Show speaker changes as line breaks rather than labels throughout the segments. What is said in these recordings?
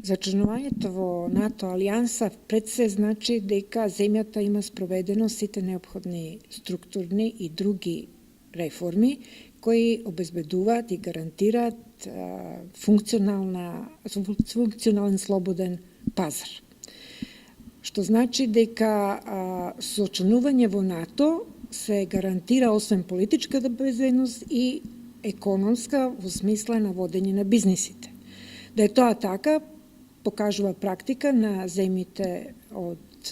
За членувањето во НАТО алијанса пред се значи дека земјата има спроведено сите неопходни структурни и други реформи кои обезбедуваат и гарантираат функционален слободен пазар. Што значи дека со членување во НАТО се гарантира освен политичката безбедност и економска во смисла на водење на бизнисите. Да е тоа така, покажува практика на земјите од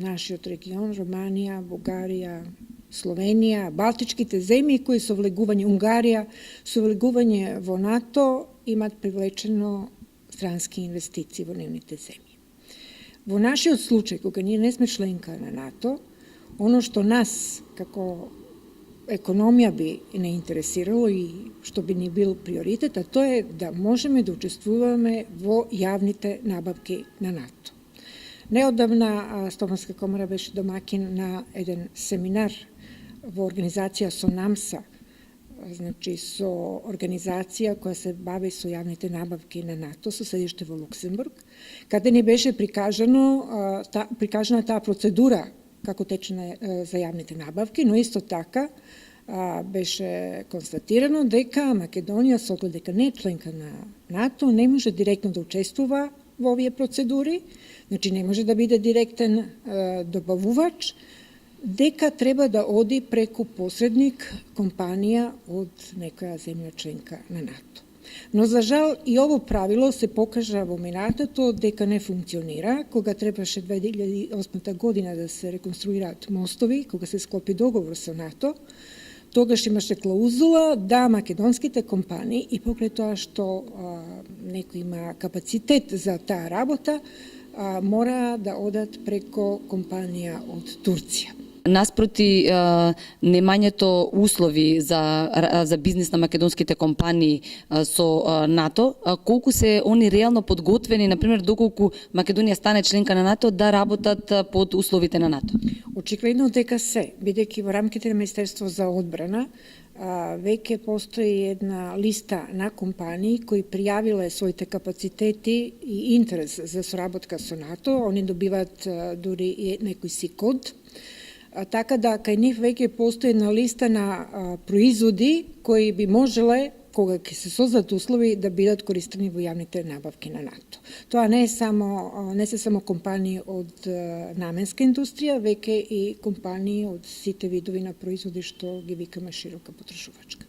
нашиот регион, Романија, Бугарија, Словенија, Балтичките земји кои со влегување, Унгарија, со влегување во НАТО имат привлечено странски инвестиции во нивните земји. Во нашиот случај, кога ние не сме членка на НАТО, оно што нас како економија би не интересирало и што би ни бил приоритет, а тоа е да можеме да учествуваме во јавните набавки на НАТО. Неодамна Стопанска комора беше домакин на еден семинар во организација со НАМСА, значи со организација која се бави со јавните набавки на НАТО, со седиште во Луксембург, каде ни беше прикажана таа процедура како тече за јавните набавки, но исто така беше констатирано дека Македонија, со оглед дека не е членка на НАТО, не може директно да учествува во овие процедури, значи не може да биде директен добавувач, дека треба да оди преку посредник компанија од некоја земја членка на НАТО. Но за жал и ово правило се покажа во минатото дека не функционира, кога требаше 2008 година да се реконструираат мостови, кога се склопи договор со НАТО, тогаш имаше клаузула да македонските компании и покрај тоа што некој има капацитет за таа работа, мора да одат преко компанија од Турција.
Наспроти немањето услови за бизнис на македонските компании со НАТО, колку се они реално подготвени, например, доколку Македонија стане членка на НАТО, да работат под условите на НАТО?
Очигледно дека се, бидејќи во рамките на Министерство за одбрана веќе постои една листа на компании кои пријавиле своите капацитети и интерес за соработка со НАТО, они добиваат дури и некој си код, така да кај нив веќе постои една листа на производи кои би можеле, кога ќе се создадат услови, да бидат користени во јавните набавки на НАТО. Тоа не се само компании од наменска индустрија, веќе и компании од сите видови на производи што ги викаме широка потрошувачка.